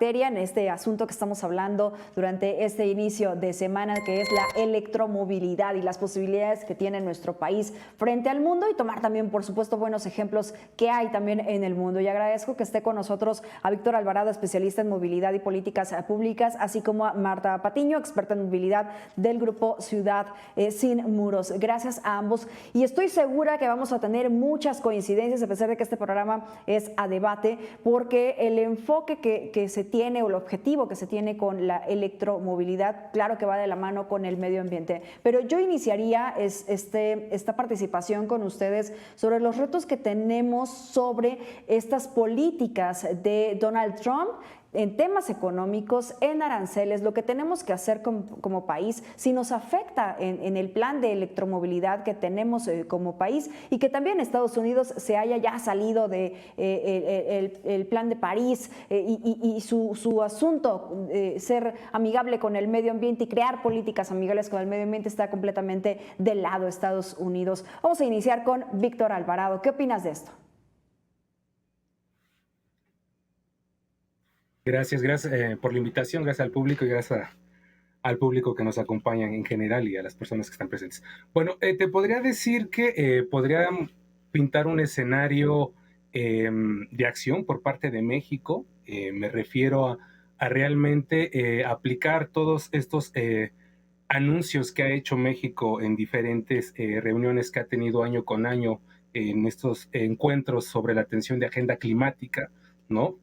materia, en este asunto que estamos hablando durante este inicio de semana, que es la electromovilidad y las posibilidades que tiene nuestro país frente al mundo, y tomar también, por supuesto, buenos ejemplos que hay también en el mundo. Y agradezco que esté con nosotros a Víctor Alvarado, especialista en movilidad y políticas públicas, así como a Marta Patiño, experta en movilidad del grupo Ciudad Sin Muros. Gracias a ambos, y estoy segura que vamos a tener muchas coincidencias, a pesar de que este programa es a debate, porque el enfoque que se tiene, o el objetivo que se tiene con la electromovilidad, claro que va de la mano con el medio ambiente. Pero yo iniciaría esta participación con ustedes sobre los retos que tenemos sobre estas políticas de Donald Trump en temas económicos, en aranceles, lo que tenemos que hacer como país, si nos afecta en el plan de electromovilidad que tenemos como país, y que también Estados Unidos se haya ya salido de el plan de París y su asunto, ser amigable con el medio ambiente y crear políticas amigables con el medio ambiente, está completamente del lado de Estados Unidos. Vamos a iniciar con Víctor Alvarado. ¿Qué opinas de esto? Gracias por la invitación, gracias al público y gracias al público que nos acompaña en general y a las personas que están presentes. Bueno, te podría decir que podría pintar un escenario de acción por parte de México. Me refiero a realmente aplicar todos estos anuncios que ha hecho México en diferentes reuniones que ha tenido año con año en estos encuentros sobre la atención de agenda climática, ¿no?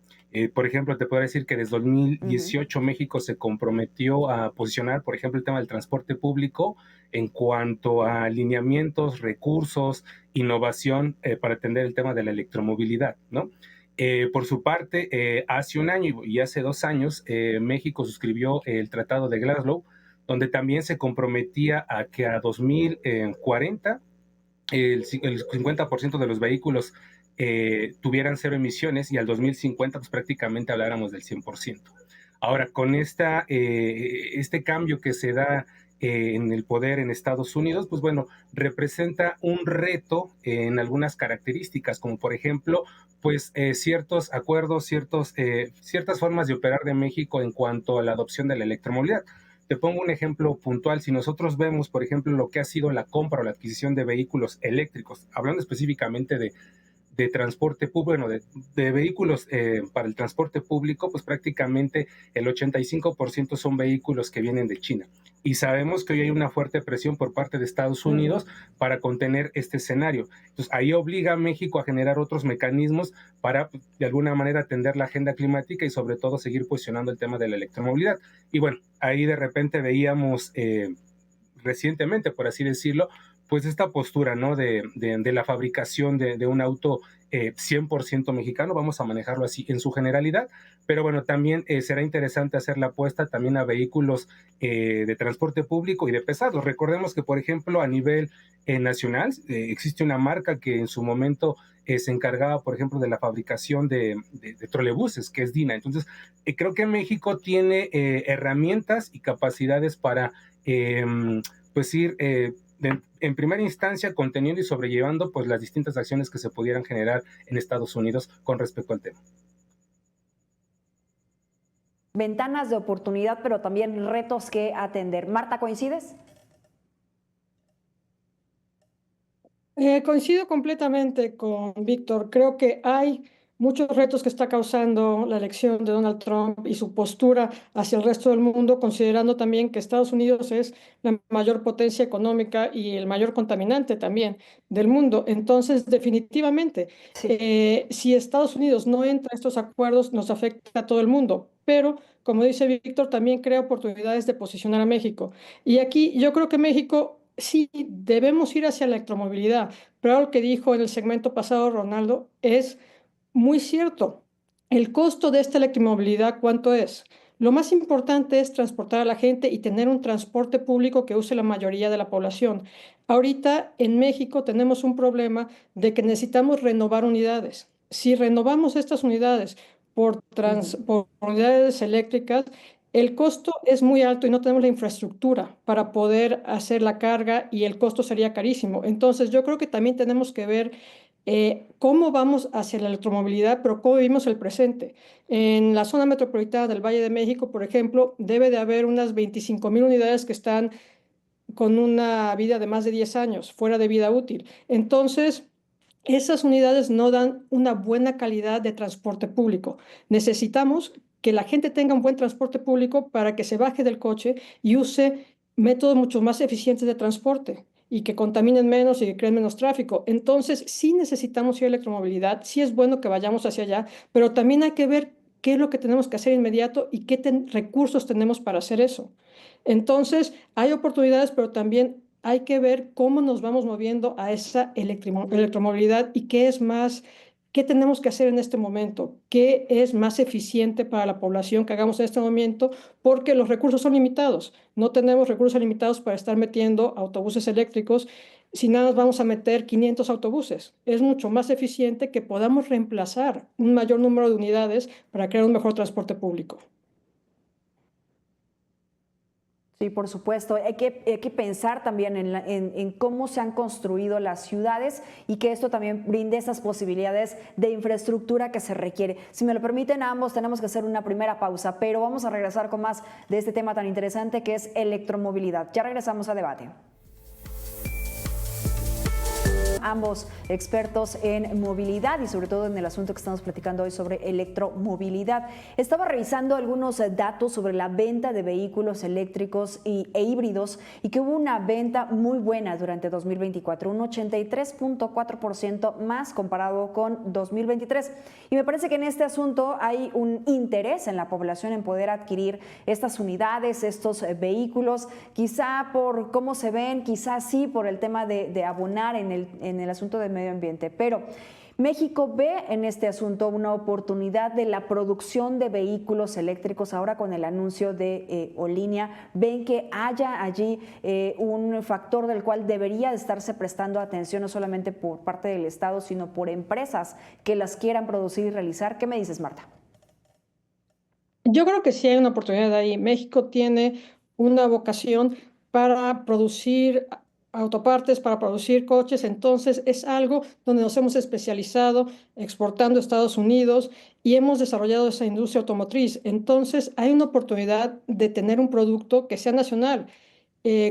Por ejemplo, te puedo decir que desde 2018 México se comprometió a posicionar, por ejemplo, el tema del transporte público en cuanto a lineamientos, recursos, innovación para atender el tema de la electromovilidad, ¿no? Por su parte, hace un año y hace 2 años, México suscribió el Tratado de Glasgow, donde también se comprometía a que a 2040 el 50% de los vehículos tuvieran cero emisiones, y al 2050 pues prácticamente habláramos del 100%. Ahora, con este cambio que se da en el poder en Estados Unidos, pues bueno, representa un reto en algunas características, como por ejemplo, pues ciertos acuerdos, ciertas formas de operar de México en cuanto a la adopción de la electromovilidad. Te pongo un ejemplo puntual. Si nosotros vemos, por ejemplo, lo que ha sido la compra o la adquisición de vehículos eléctricos, hablando específicamente de transporte público, bueno, de vehículos para el transporte público, pues prácticamente el 85% son vehículos que vienen de China. Y sabemos que hoy hay una fuerte presión por parte de Estados Unidos para contener este escenario. Entonces, ahí obliga a México a generar otros mecanismos para, de alguna manera, atender la agenda climática y, sobre todo, seguir posicionando el tema de la electromovilidad. Y bueno, ahí de repente veíamos recientemente, por así decirlo, pues esta postura, ¿no? De la fabricación de un auto 100% mexicano, vamos a manejarlo así en su generalidad, pero bueno, también será interesante hacer la apuesta también a vehículos de transporte público y de pesados. Recordemos que, por ejemplo, a nivel nacional existe una marca que en su momento se encargaba, por ejemplo, de la fabricación de trolebuses, que es Dina. Entonces, creo que México tiene herramientas y capacidades para pues ir en primera instancia conteniendo y sobrellevando pues las distintas acciones que se pudieran generar en Estados Unidos con respecto al tema. Ventanas de oportunidad, pero también retos que atender. Marta, ¿coincides? Coincido completamente con Víctor. Creo que hay muchos retos que está causando la elección de Donald Trump y su postura hacia el resto del mundo, considerando también que Estados Unidos es la mayor potencia económica y el mayor contaminante también del mundo. Entonces, definitivamente, si Estados Unidos no entra a estos acuerdos, nos afecta a todo el mundo. Pero, como dice Víctor, también crea oportunidades de posicionar a México. Y aquí yo creo que México sí debemos ir hacia la electromovilidad, pero algo que dijo en el segmento pasado Ronaldo es muy cierto. El costo de esta electromovilidad, ¿cuánto es? Lo más importante es transportar a la gente y tener un transporte público que use la mayoría de la población. Ahorita en México tenemos un problema de que necesitamos renovar unidades. Si renovamos estas unidades por unidades eléctricas, el costo es muy alto y no tenemos la infraestructura para poder hacer la carga y el costo sería carísimo. Entonces, yo creo que también tenemos que ver cómo vamos hacia la electromovilidad, pero cómo vivimos el presente. En la zona metropolitana del Valle de México, por ejemplo, debe de haber unas 25,000 unidades que están con una vida de más de 10 años, fuera de vida útil. Entonces, esas unidades no dan una buena calidad de transporte público. Necesitamos que la gente tenga un buen transporte público para que se baje del coche y use métodos mucho más eficientes de transporte y que contaminen menos y que creen menos tráfico. Entonces, sí necesitamos ir a electromovilidad, sí es bueno que vayamos hacia allá, pero también hay que ver qué es lo que tenemos que hacer inmediato y qué recursos tenemos para hacer eso. Entonces, hay oportunidades, pero también hay que ver cómo nos vamos moviendo a esa electromovilidad y qué es más, qué tenemos que hacer en este momento, qué es más eficiente para la población que hagamos en este momento, porque los recursos son limitados. No tenemos recursos limitados para estar metiendo autobuses eléctricos. Si nada más vamos a meter 500 autobuses, es mucho más eficiente que podamos reemplazar un mayor número de unidades para crear un mejor transporte público. Sí, por supuesto. Hay que pensar también en cómo se han construido las ciudades y que esto también brinde esas posibilidades de infraestructura que se requiere. Si me lo permiten, ambos tenemos que hacer una primera pausa, pero vamos a regresar con más de este tema tan interesante que es electromovilidad. Ya regresamos a debate. Ambos expertos en movilidad y sobre todo en el asunto que estamos platicando hoy sobre electromovilidad. Estaba revisando algunos datos sobre la venta de vehículos eléctricos e híbridos y que hubo una venta muy buena durante 2024, un 83.4% más comparado con 2023. Y me parece que en este asunto hay un interés en la población en poder adquirir estas unidades, estos vehículos, quizá por cómo se ven, quizá sí por el tema de abonar en el asunto del medio ambiente, pero México ve en este asunto una oportunidad de la producción de vehículos eléctricos. Ahora con el anuncio de Olinea, ven que haya allí un factor del cual debería estarse prestando atención, no solamente por parte del Estado, sino por empresas que las quieran producir y realizar. ¿Qué me dices, Marta? Yo creo que sí hay una oportunidad ahí. México tiene una vocación para producir autopartes, para producir coches, entonces es algo donde nos hemos especializado exportando a Estados Unidos y hemos desarrollado esa industria automotriz. Entonces hay una oportunidad de tener un producto que sea nacional.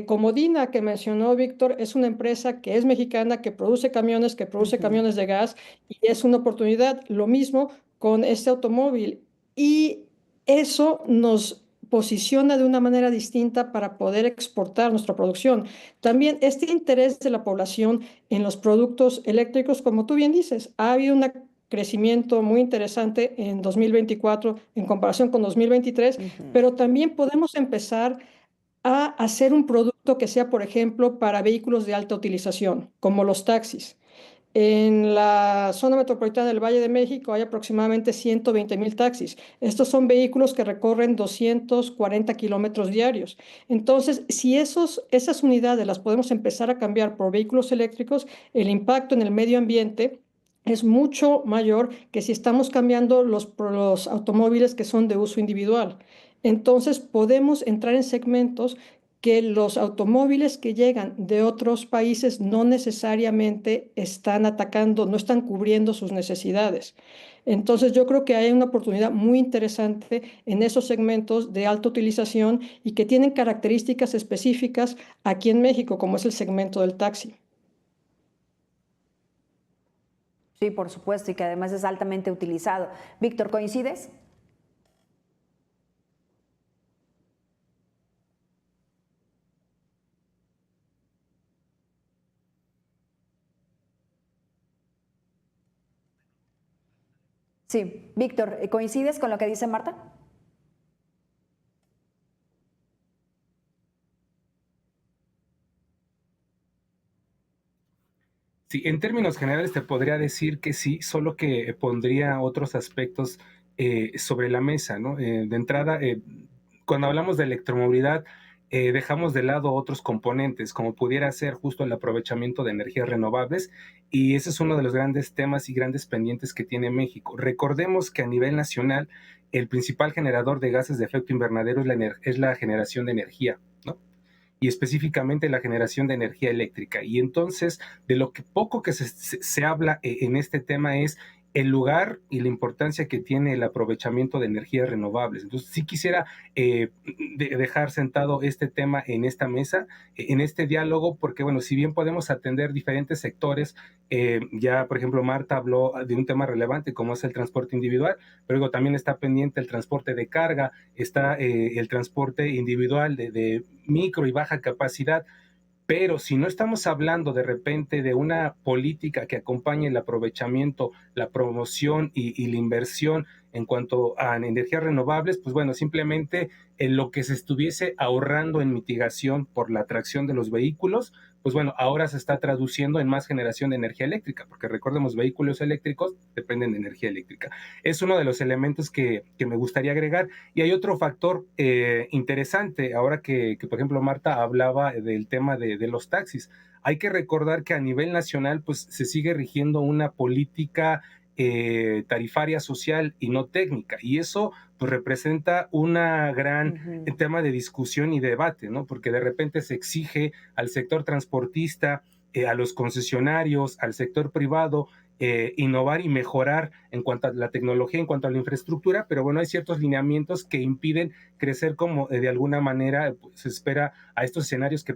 Comodina, que mencionó Víctor, es una empresa que es mexicana, que produce camiones de gas y es una oportunidad. Lo mismo con este automóvil. Y eso nos posiciona de una manera distinta para poder exportar nuestra producción. También este interés de la población en los productos eléctricos, como tú bien dices, ha habido un crecimiento muy interesante en 2024 en comparación con 2023, pero también podemos empezar a hacer un producto que sea, por ejemplo, para vehículos de alta utilización, como los taxis. En la zona metropolitana del Valle de México hay aproximadamente 120,000 taxis. Estos son vehículos que recorren 240 kilómetros diarios. Entonces, si esas unidades las podemos empezar a cambiar por vehículos eléctricos, el impacto en el medio ambiente es mucho mayor que si estamos cambiando los automóviles que son de uso individual. Entonces, podemos entrar en segmentos que los automóviles que llegan de otros países no necesariamente están atacando, no están cubriendo sus necesidades. Entonces yo creo que hay una oportunidad muy interesante en esos segmentos de alta utilización y que tienen características específicas aquí en México, como es el segmento del taxi. Sí, por supuesto, y que además es altamente utilizado. Víctor, ¿coincides? Sí, Víctor, ¿coincides con lo que dice Marta? Sí, en términos generales te podría decir que sí, solo que pondría otros aspectos sobre la mesa, ¿no? De entrada, cuando hablamos de electromovilidad, dejamos de lado otros componentes, como pudiera ser justo el aprovechamiento de energías renovables, y ese es uno de los grandes temas y grandes pendientes que tiene México. Recordemos que a nivel nacional, el principal generador de gases de efecto invernadero es la generación de energía, ¿no? y específicamente la generación de energía eléctrica. Y entonces, de lo que poco que se habla en este tema es el lugar y la importancia que tiene el aprovechamiento de energías renovables. Entonces, sí quisiera dejar sentado este tema en esta mesa, en este diálogo, porque, bueno, si bien podemos atender diferentes sectores, ya, por ejemplo, Marta habló de un tema relevante como es el transporte individual, pero luego también está pendiente el transporte de carga, está el transporte individual de micro y baja capacidad. Pero si no estamos hablando de repente de una política que acompañe el aprovechamiento, la promoción y la inversión en cuanto a energías renovables, pues bueno, simplemente en lo que se estuviese ahorrando en mitigación por la atracción de los vehículos, pues bueno, ahora se está traduciendo en más generación de energía eléctrica, porque recordemos, vehículos eléctricos dependen de energía eléctrica. Es uno de los elementos que me gustaría agregar. Y hay otro factor interesante, ahora que, por ejemplo, Marta hablaba del tema de los taxis. Hay que recordar que a nivel nacional pues se sigue rigiendo una política tarifaria social y no técnica, y eso pues representa una gran tema de discusión y debate, ¿no? Porque de repente se exige al sector transportista, a los concesionarios, al sector privado, innovar y mejorar en cuanto a la tecnología, en cuanto a la infraestructura, pero bueno, hay ciertos lineamientos que impiden crecer como de alguna manera pues, se espera a estos escenarios que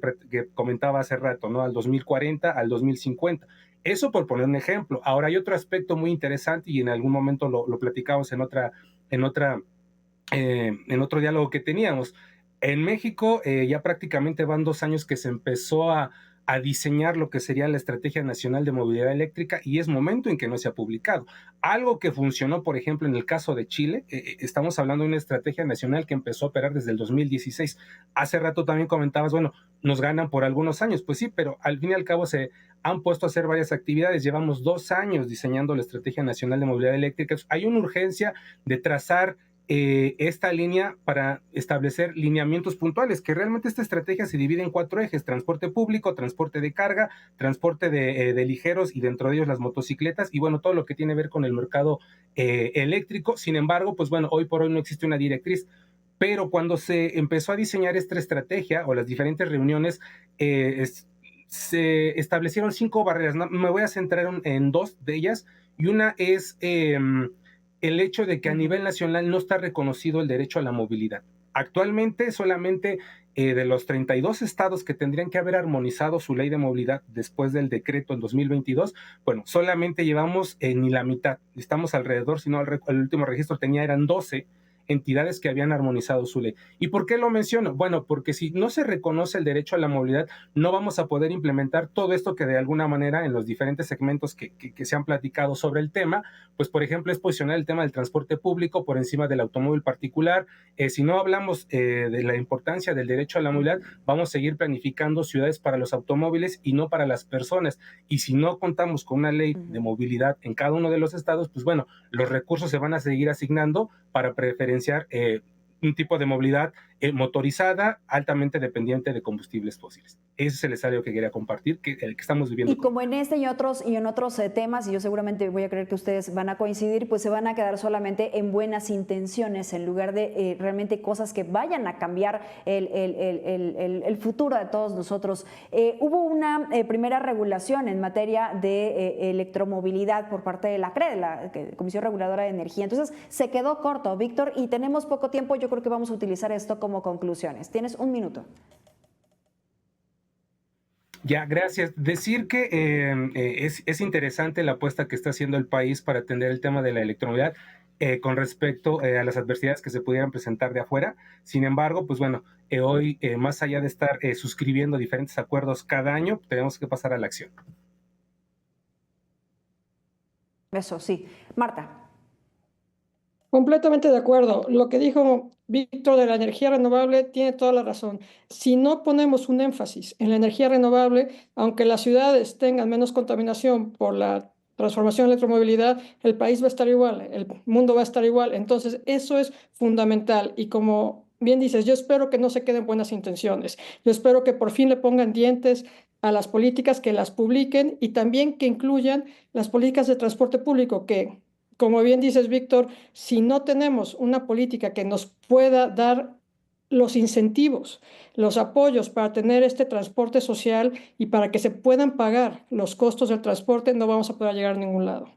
comentaba hace rato, ¿no? Al 2040, al 2050. Eso por poner un ejemplo. Ahora hay otro aspecto muy interesante y en algún momento lo platicamos en otro diálogo que teníamos. En México ya prácticamente van 2 años que se empezó a diseñar lo que sería la Estrategia Nacional de Movilidad Eléctrica y es momento en que no se ha publicado. Algo que funcionó, por ejemplo, en el caso de Chile, estamos hablando de una estrategia nacional que empezó a operar desde el 2016. Hace rato también comentabas, bueno, nos ganan por algunos años, pues sí, pero al fin y al cabo se han puesto a hacer varias actividades. Llevamos 2 años diseñando la Estrategia Nacional de Movilidad Eléctrica. Hay una urgencia de trazar esta línea para establecer lineamientos puntuales, que realmente esta estrategia se divide en 4 ejes: transporte público, transporte de carga, transporte de ligeros y dentro de ellos las motocicletas y bueno, todo lo que tiene que ver con el mercado eléctrico. Sin embargo, pues bueno, hoy por hoy no existe una directriz, pero cuando se empezó a diseñar esta estrategia o las diferentes reuniones, se establecieron 5 barreras. Me voy a centrar en 2 de ellas y una es el hecho de que a nivel nacional no está reconocido el derecho a la movilidad. Actualmente solamente de los 32 estados que tendrían que haber armonizado su ley de movilidad después del decreto en 2022, bueno, solamente llevamos ni la mitad. Estamos alrededor, si no el último registro eran 12 entidades que habían armonizado su ley. ¿Y por qué lo menciono? Bueno, porque si no se reconoce el derecho a la movilidad, no vamos a poder implementar todo esto que de alguna manera en los diferentes segmentos que se han platicado sobre el tema, pues por ejemplo es posicionar el tema del transporte público por encima del automóvil particular. Si no hablamos de la importancia del derecho a la movilidad, vamos a seguir planificando ciudades para los automóviles y no para las personas. Y si no contamos con una ley de movilidad en cada uno de los estados, pues bueno, los recursos se van a seguir asignando para preferenciar un tipo de movilidad motorizada, altamente dependiente de combustibles fósiles. Ese es el escenario que quería compartir, el que estamos viviendo. Y como en este y en otros temas, y yo seguramente voy a creer que ustedes van a coincidir, pues se van a quedar solamente en buenas intenciones, en lugar de realmente cosas que vayan a cambiar el futuro de todos nosotros. Hubo una primera regulación en materia de electromovilidad por parte de la CRE, la Comisión Reguladora de Energía. Entonces se quedó corto, Víctor, y tenemos poco tiempo. Yo creo que vamos a utilizar esto como conclusiones. Tienes un minuto. Ya, gracias. Decir que es interesante la apuesta que está haciendo el país para atender el tema de la electromovilidad con respecto a las adversidades que se pudieran presentar de afuera. Sin embargo, pues bueno, hoy, más allá de estar suscribiendo diferentes acuerdos cada año, tenemos que pasar a la acción. Eso, sí. Marta. Completamente de acuerdo. Lo que dijo Víctor de la energía renovable tiene toda la razón. Si no ponemos un énfasis en la energía renovable, aunque las ciudades tengan menos contaminación por la transformación en electromovilidad, el país va a estar igual, el mundo va a estar igual. Entonces, eso es fundamental. Y como bien dices, yo espero que no se queden buenas intenciones. Yo espero que por fin le pongan dientes a las políticas, que las publiquen y también que incluyan las políticas de transporte público, que, como bien dices, Víctor, si no tenemos una política que nos pueda dar los incentivos, los apoyos para tener este transporte social y para que se puedan pagar los costos del transporte, no vamos a poder llegar a ningún lado.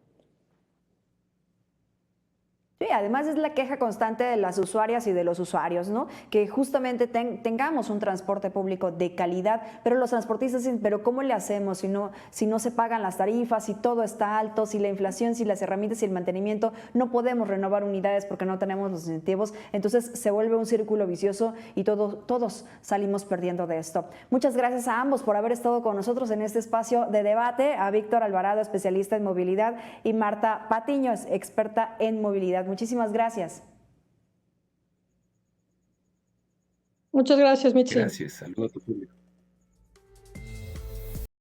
Sí, además es la queja constante de las usuarias y de los usuarios, ¿no? Que justamente tengamos un transporte público de calidad, pero los transportistas dicen, pero ¿cómo le hacemos si no se pagan las tarifas, si todo está alto, si la inflación, si las herramientas y el mantenimiento, no podemos renovar unidades porque no tenemos los incentivos? Entonces se vuelve un círculo vicioso y todos salimos perdiendo de esto. Muchas gracias a ambos por haber estado con nosotros en este espacio de debate, a Víctor Alvarado, especialista en movilidad, y Marta Patiño, experta en movilidad. Muchísimas gracias. Muchas gracias, Mitzi. Gracias, saludo a tu público.